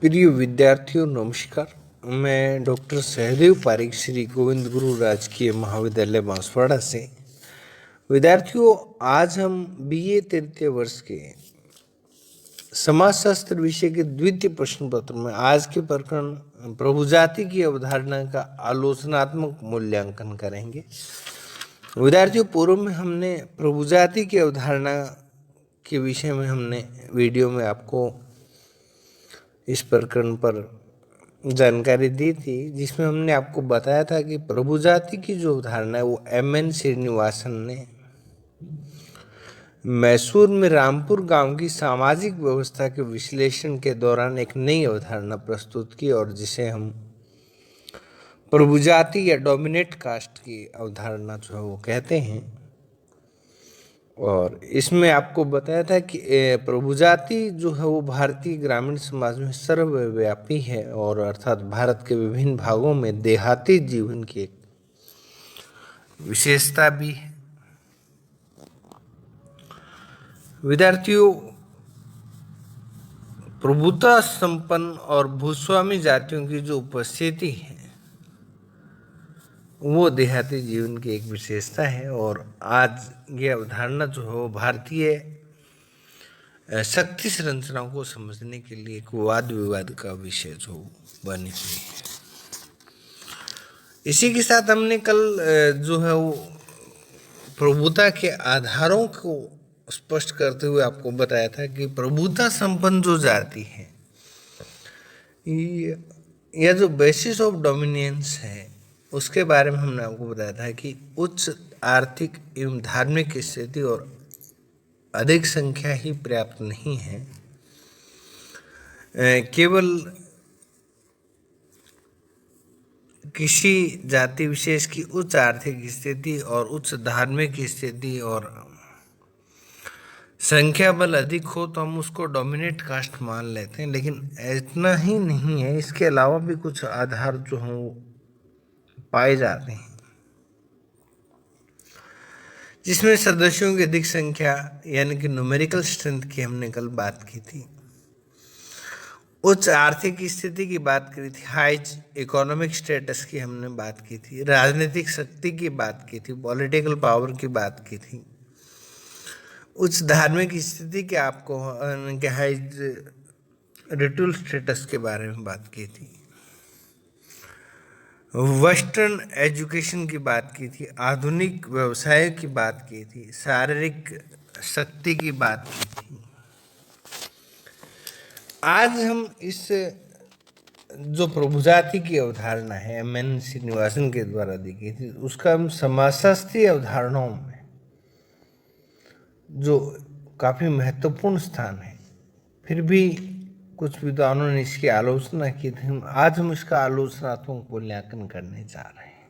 प्रिय विद्यार्थियों नमस्कार। मैं डॉक्टर सहदेव पारिक श्री गोविंद गुरु राजकीय महाविद्यालय बांसवाड़ा से। विद्यार्थियों, आज हम बीए तृतीय वर्ष के समाजशास्त्र विषय के द्वितीय प्रश्न पत्र में आज के प्रकरण प्रभु जाति की अवधारणा का आलोचनात्मक मूल्यांकन करेंगे। विद्यार्थियों, पूर्व में हमने प्रभु जाति की अवधारणा के विषय में हमने वीडियो में आपको इस प्रकरण पर जानकारी दी थी, जिसमें हमने आपको बताया था कि प्रभु जाति की जो अवधारणा है वो एम.एन. श्रीनिवासन ने मैसूर में रामपुर गांव की सामाजिक व्यवस्था के विश्लेषण के दौरान एक नई अवधारणा प्रस्तुत की, और जिसे हम प्रभु जाति या डोमिनेट कास्ट की अवधारणा जो है वो कहते हैं। और इसमें आपको बताया था कि प्रभु जाति जो है वो भारतीय ग्रामीण समाज में सर्वव्यापी है, और अर्थात भारत के विभिन्न भागों में देहाती जीवन की एक विशेषता भी है। विद्यार्थियों, प्रभुता संपन्न और भूस्वामी जातियों की जो उपस्थिति है वो देहाती जीवन की एक विशेषता है, और आज ये अवधारणा जो है वो भारतीय शक्ति संरचनाओं को समझने के लिए एक वाद विवाद का विषय जो बनी हुई है। इसी के साथ हमने कल जो है वो प्रभुता के आधारों को स्पष्ट करते हुए आपको बताया था कि प्रभुता संपन्न जो जाति है यह जो बेसिस ऑफ डोमिनेंस है उसके बारे में हमने आपको बताया था कि उच्च आर्थिक एवं धार्मिक स्थिति और अधिक संख्या ही पर्याप्त नहीं है। केवल किसी जाति विशेष की उच्च आर्थिक स्थिति और उच्च धार्मिक स्थिति और संख्या बल अधिक हो तो हम उसको डोमिनेट कास्ट मान लेते हैं, लेकिन इतना ही नहीं है, इसके अलावा भी कुछ आधार जो हैं पाए जाते हैं, जिसमें सदस्यों की अधिक संख्या यानी कि न्यूमेरिकल स्ट्रेंथ की हमने कल बात की थी, उच्च आर्थिक स्थिति की बात करी थी, हाई इकोनॉमिक स्टेटस की हमने बात की थी, राजनीतिक शक्ति की बात की थी, पॉलिटिकल पावर की बात की थी, उच्च धार्मिक स्थिति के आपको हाई रिचुअल स्टेटस के बारे में बात की थी, वेस्टर्न एजुकेशन की बात की थी, आधुनिक व्यवसाय की बात की थी, शारीरिक शक्ति की बात की थी। आज हम इस जो प्रभु जाति की अवधारणा है एम.एन. श्रीनिवासन के द्वारा दी गई थी, उसका हम समाजशास्त्रीय अवधारणाओं में जो काफ़ी महत्वपूर्ण स्थान है, फिर भी कुछ विद्वानों ने इसकी आलोचना की थी। आज हम इसका आलोचनात्मक मूल्यांकन करने जा रहे हैं।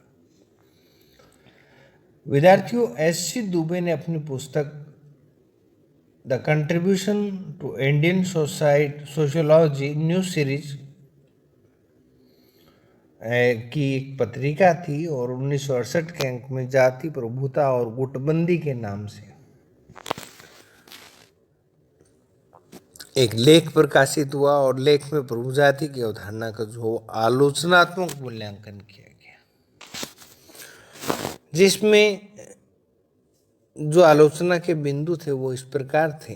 विद्यार्थियों, एस.सी. दुबे ने अपनी पुस्तक the contribution to Indian sociology new series की एक पत्रिका थी, और 1968 के अंक में जाति प्रभुता और गुटबंदी के नाम से एक लेख प्रकाशित हुआ, और लेख में प्रभु जाति की अवधारणा का जो आलोचनात्मक मूल्यांकन किया गया, जिसमें जो आलोचना के बिंदु थे वो इस प्रकार थे।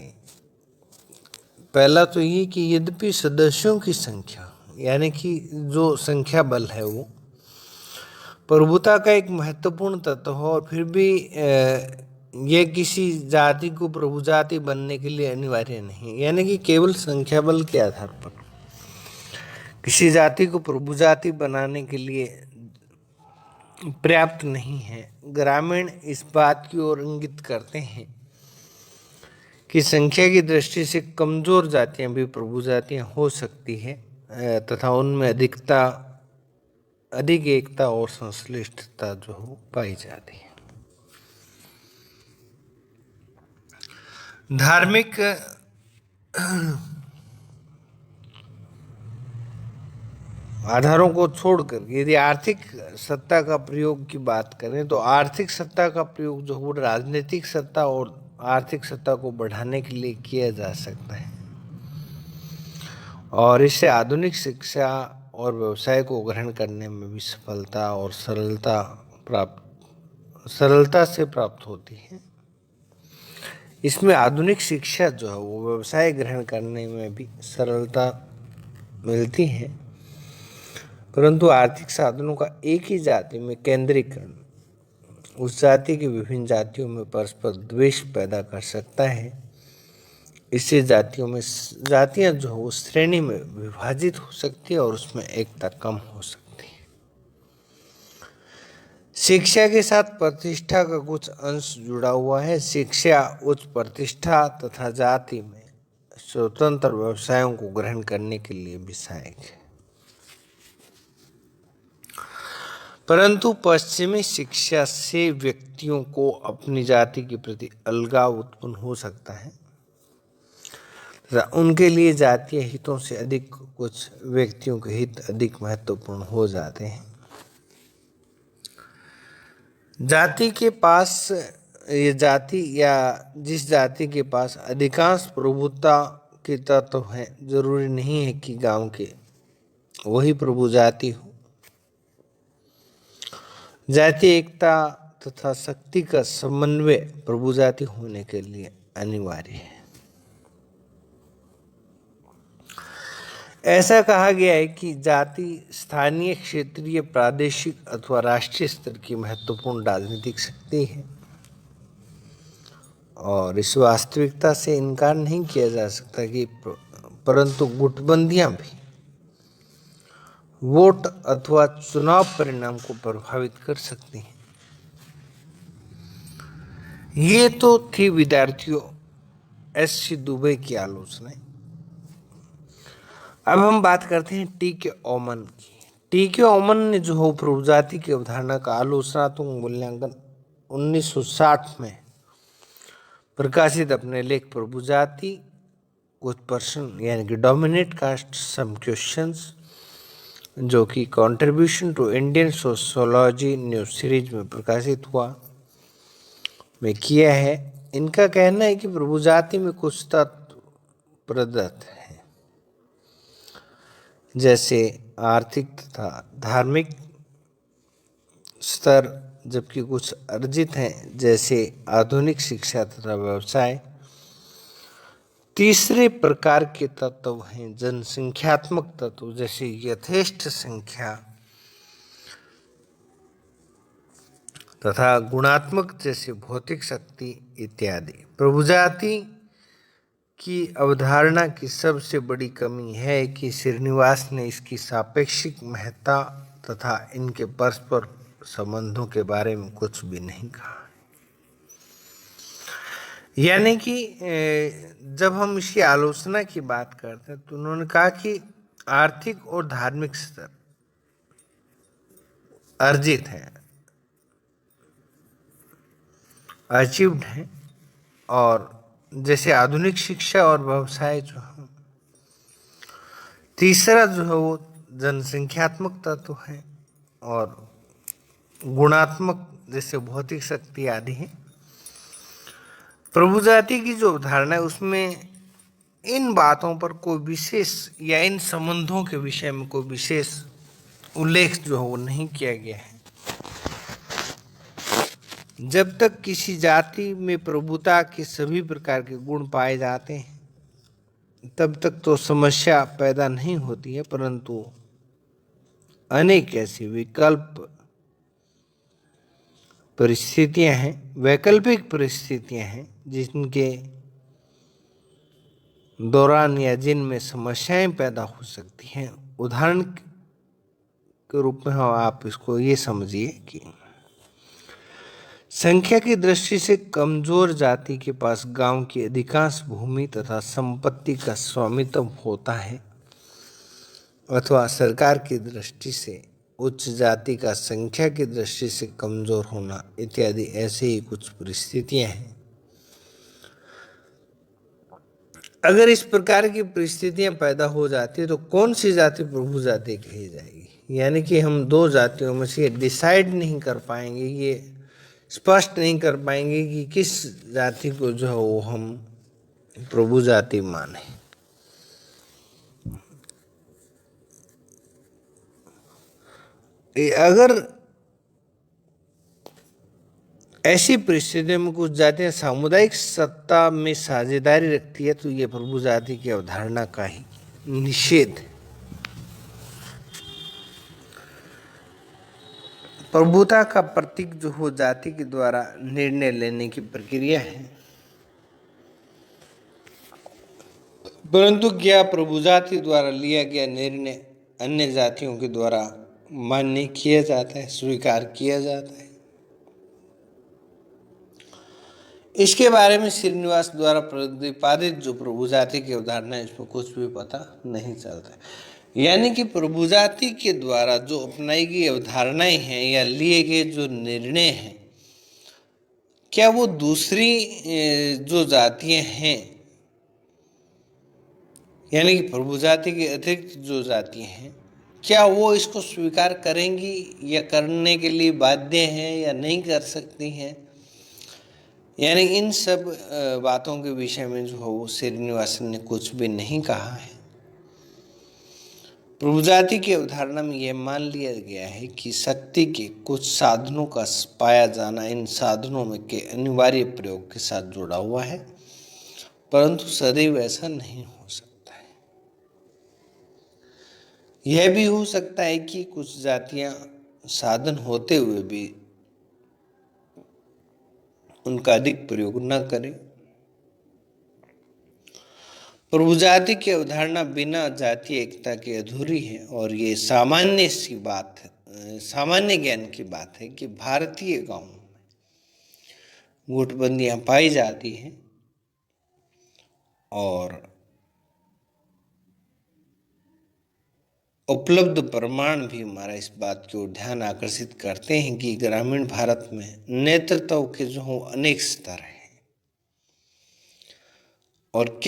पहला तो ये कि यद्यपि सदस्यों की संख्या यानी कि जो संख्या बल है वो प्रभुता का एक महत्वपूर्ण तत्व हो, और फिर भी ये किसी जाति को प्रभु जाति बनने के लिए अनिवार्य नहीं, यानी कि केवल संख्या बल के आधार पर किसी जाति को प्रभु जाति बनाने के लिए पर्याप्त नहीं है। ग्रामीण इस बात की ओर इंगित करते हैं कि संख्या की दृष्टि से कमजोर जातियां भी प्रभु जातियां हो सकती है, तथा उनमें अधिक एकता और संश्लिष्टता जो हो पाई जाती है। धार्मिक आधारों को छोड़कर यदि आर्थिक सत्ता का प्रयोग की बात करें तो आर्थिक सत्ता का प्रयोग जो वो राजनीतिक सत्ता और आर्थिक सत्ता को बढ़ाने के लिए किया जा सकता है, और इससे आधुनिक शिक्षा और व्यवसाय को ग्रहण करने में भी सफलता और सरलता से प्राप्त होती है। इसमें आधुनिक शिक्षा जो है वो व्यवसाय ग्रहण करने में भी सरलता मिलती है, परंतु आर्थिक साधनों का एक ही जाति में केंद्रीकरण उस जाति की विभिन्न जातियों में परस्पर द्वेष पैदा कर सकता है। इससे जातियां जो हो श्रेणी में विभाजित हो सकती है और उसमें एकता कम हो सकती है। शिक्षा के साथ प्रतिष्ठा का कुछ अंश जुड़ा हुआ है। शिक्षा उच्च प्रतिष्ठा तथा जाति में स्वतंत्र व्यवसायों को ग्रहण करने के लिए भी सहायक है, परंतु पश्चिमी शिक्षा से व्यक्तियों को अपनी जाति के प्रति अलगाव उत्पन्न हो सकता है। उनके लिए जातीय हितों से अधिक कुछ व्यक्तियों के हित अधिक महत्वपूर्ण हो जाते हैं। जाति के पास ये जाति या जिस जाति के पास अधिकांश प्रभुता के तत्व हैं, जरूरी नहीं है कि गांव के वही प्रभु जाति हो। जातीय एकता तथा शक्ति का समन्वय प्रभु जाति होने के लिए अनिवार्य है। ऐसा कहा गया है कि जाति स्थानीय, क्षेत्रीय, प्रादेशिक अथवा राष्ट्रीय स्तर की महत्वपूर्ण राजनीतिक शक्ति है और इस वास्तविकता से इनकार नहीं किया जा सकता कि परंतु गुटबंदियां भी वोट अथवा चुनाव परिणाम को प्रभावित कर सकती हैं। ये तो थी विद्यार्थियों एस.सी. दुबे की आलोचना। अब हम बात करते हैं टी.के. ओमन की। टी.के. ओमन ने जो हो प्रभुजाति की अवधारणा का आलोचनात्मक मूल्यांकन 1960 में प्रकाशित अपने लेख प्रभुजाति कुछ पर्सन यानी कि डोमिनेट कास्ट सम क्वेश्चंस, जो कि contribution to Indian sociology new series में प्रकाशित हुआ, में किया है। इनका कहना है कि प्रभुजाति में कुछ तत्व प्रदत्त है, जैसे आर्थिक तथा धार्मिक स्तर, जबकि कुछ अर्जित हैं जैसे आधुनिक शिक्षा तथा व्यवसाय। तीसरे प्रकार के तत्व हैं जनसंख्यात्मक तत्व, जैसे यथेष्ट संख्या तथा गुणात्मक जैसे भौतिक शक्ति इत्यादि। प्रभुजाति की अवधारणा की सबसे बड़ी कमी है कि श्रीनिवास ने इसकी सापेक्षिक महत्ता तथा इनके परस्पर संबंधों के बारे में कुछ भी नहीं कहा। यानी कि जब हम इसकी आलोचना की बात करते हैं तो उन्होंने कहा कि आर्थिक और धार्मिक स्तर अर्जित है, अचीव्ड है, और जैसे आधुनिक शिक्षा और व्यवसाय जो है। तीसरा जो है वो जनसंख्यात्मक तत्व है और गुणात्मक जैसे भौतिक शक्ति आदि है। प्रभुजाति की जो अवधारणा है उसमें इन बातों पर कोई विशेष या इन संबंधों के विषय में कोई विशेष उल्लेख जो है वो नहीं किया गया है। जब तक किसी जाति में प्रभुता के सभी प्रकार के गुण पाए जाते हैं तब तक तो समस्या पैदा नहीं होती है, परंतु अनेक ऐसी वैकल्पिक परिस्थितियां हैं जिनके दौरान या जिनमें समस्याएं पैदा हो सकती हैं। उदाहरण के रूप में आप इसको ये समझिए कि संख्या की दृष्टि से कमजोर जाति के पास गांव की अधिकांश भूमि तथा संपत्ति का स्वामित्व होता है, अथवा सरकार की दृष्टि से उच्च जाति का संख्या की दृष्टि से कमजोर होना इत्यादि ऐसे ही कुछ परिस्थितियां हैं। अगर इस प्रकार की परिस्थितियां पैदा हो जाती है तो कौन सी जाति प्रभु जाति कही जाएगी? यानी कि हम दो जातियों में से डिसाइड नहीं कर पाएंगे, ये स्पष्ट नहीं कर पाएंगे कि किस जाति को जो है वो हम प्रभु जाति माने। अगर ऐसी परिस्थितियों में कुछ जातियां सामुदायिक सत्ता में साझेदारी रखती है तो ये प्रभु जाति की अवधारणा का ही निषेध है। प्रभुता का प्रतीक जो हो जाति के द्वारा निर्णय लेने की प्रक्रिया है, परंतु क्या प्रभु जाति द्वारा लिया गया निर्णय अन्य जातियों के द्वारा मान्य किया जाता है, स्वीकार किया जाता है? इसके बारे में श्रीनिवास द्वारा प्रतिपादित जो प्रभु जाति की अवधारणा है, इसमें कुछ भी पता नहीं चलता है। यानी कि प्रभु जाति के द्वारा जो अपनाई गई अवधारणाएं हैं या लिए गए जो निर्णय हैं, क्या वो दूसरी जो जातियां हैं, यानी कि प्रभु जाति के अतिरिक्त जो जातियां हैं, क्या वो इसको स्वीकार करेंगी या करने के लिए बाध्य हैं या नहीं कर सकती हैं? यानी इन सब बातों के विषय में जो है वो श्रीनिवासन ने कुछ भी नहीं कहा है। प्रभु जाति की अवधारणा में यह मान लिया गया है कि शक्ति के कुछ साधनों का पाया जाना इन साधनों में के अनिवार्य प्रयोग के साथ जुड़ा हुआ है, परंतु सदैव ऐसा नहीं हो सकता है। यह भी हो सकता है कि कुछ जातियां साधन होते हुए भी उनका अधिक प्रयोग न करें। प्रभु जाति की अवधारणा बिना जातीय एकता के अधूरी है और ये सामान्य सी बात है, सामान्य ज्ञान की बात है कि भारतीय गांवों में गुटबंदियां पाई जाती हैं और उपलब्ध प्रमाण भी हमारा इस बात की ओर ध्यान आकर्षित करते हैं कि ग्रामीण भारत में नेतृत्व के जो अनेक स्तर हैं और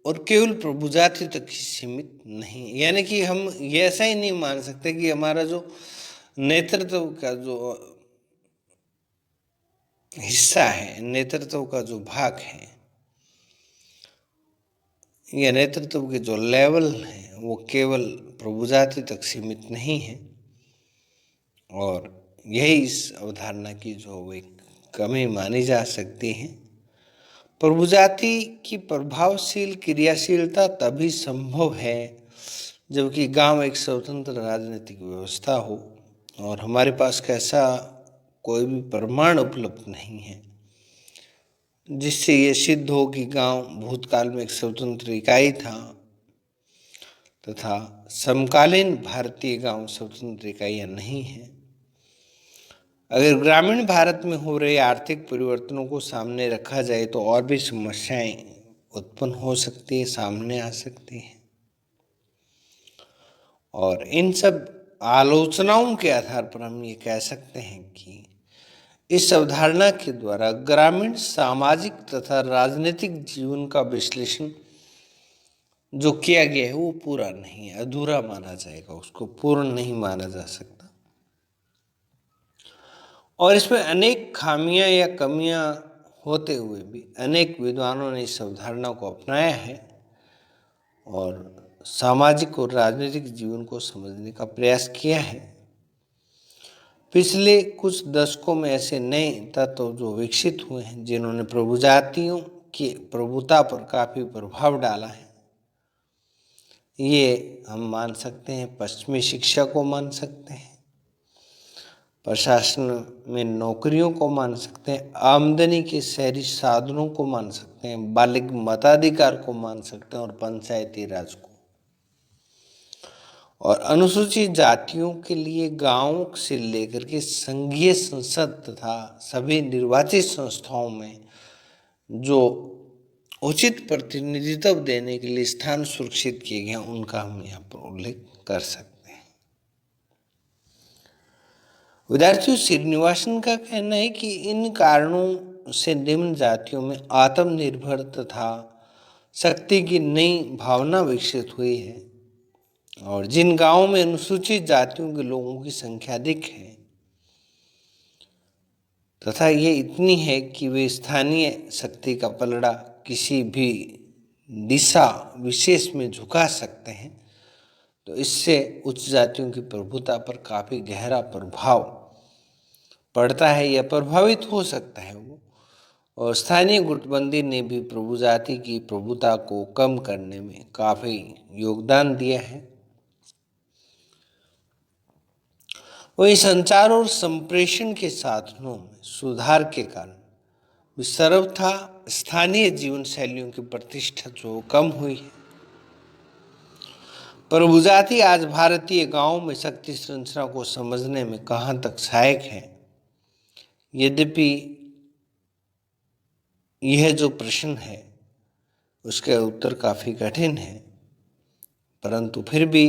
केवल प्रभु जाति तक ही सीमित नहीं। यानी कि हम ये ऐसा ही नहीं मान सकते कि हमारा जो नेतृत्व का जो हिस्सा है, नेतृत्व का जो भाग है या नेतृत्व के जो लेवल है वो केवल प्रभु जाति तक सीमित नहीं है। और यही इस अवधारणा की जो एक कमी मानी जा सकती है। प्रभु जाति की प्रभावशील क्रियाशीलता तभी संभव है जबकि गांव एक स्वतंत्र राजनीतिक व्यवस्था हो और हमारे पास कैसा कोई भी प्रमाण उपलब्ध नहीं है जिससे ये सिद्ध हो कि गांव भूतकाल में एक स्वतंत्र इकाई था तथा समकालीन भारतीय गांव स्वतंत्र इकाइयां नहीं है। अगर ग्रामीण भारत में हो रहे आर्थिक परिवर्तनों को सामने रखा जाए तो और भी समस्याएं उत्पन्न हो सकती है, सामने आ सकती हैं। और इन सब आलोचनाओं के आधार पर हम ये कह सकते हैं कि इस अवधारणा के द्वारा ग्रामीण सामाजिक तथा राजनीतिक जीवन का विश्लेषण जो किया गया है वो पूरा नहीं है, अधूरा माना जाएगा, उसको पूर्ण नहीं माना जा सकता। और इसमें अनेक खामियां या कमियां होते हुए भी अनेक विद्वानों ने इस अवधारणा को अपनाया है और सामाजिक और राजनीतिक जीवन को समझने का प्रयास किया है। पिछले कुछ दशकों में ऐसे नए तत्व जो विकसित हुए हैं जिन्होंने प्रभु जातियों की प्रभुता पर काफी प्रभाव डाला है, ये हम मान सकते हैं पश्चिमी शिक्षा को मान सकते हैं, प्रशासन में नौकरियों को मान सकते हैं, आमदनी के शहरी साधनों को मान सकते हैं, बालिग मताधिकार को मान सकते हैं और पंचायती राज को। और अनुसूचित जातियों के लिए गांव से लेकर के संघीय संसद तथा सभी निर्वाचित संस्थाओं में जो उचित प्रतिनिधित्व देने के लिए स्थान सुरक्षित किए गए उनका हम यहाँ पर उल्लेख कर सकते हैं। विद्यार्थियों, श्रीनिवासन का कहना है कि इन कारणों से निम्न जातियों में आत्मनिर्भर तथा शक्ति की नई भावना विकसित हुई है और जिन गांवों में अनुसूचित जातियों के लोगों की संख्या अधिक है तथा ये इतनी है कि वे स्थानीय शक्ति का पलड़ा किसी भी दिशा विशेष में झुका सकते हैं, तो इससे उच्च जातियों की प्रभुता पर काफ़ी गहरा प्रभाव पड़ता है या प्रभावित हो सकता है वो। और स्थानीय गुटबंदी ने भी प्रभु जाति की प्रभुता को कम करने में काफ़ी योगदान दिया है। वही संचार और संप्रेषण के साधनों में सुधार के कारण भी सर्वथा स्थानीय जीवन शैलियों की प्रतिष्ठा जो कम हुई है। प्रभु जाति आज भारतीय गांवों में शक्ति संरचना को समझने में कहाँ तक सहायक है, यद्यपि यह जो प्रश्न है उसका उत्तर काफ़ी कठिन है, परंतु फिर भी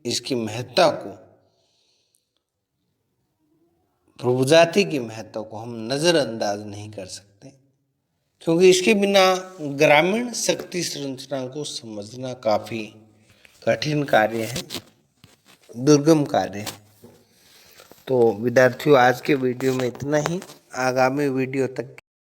इसकी महत्ता को, प्रभु जाति की महत्ता को हम नज़रअंदाज नहीं कर सकते, क्योंकि इसके बिना ग्रामीण शक्ति संरचना को समझना काफ़ी कठिन कार्य है, दुर्गम कार्य है। तो विद्यार्थियों, आज के वीडियो में इतना ही। आगामी वीडियो तक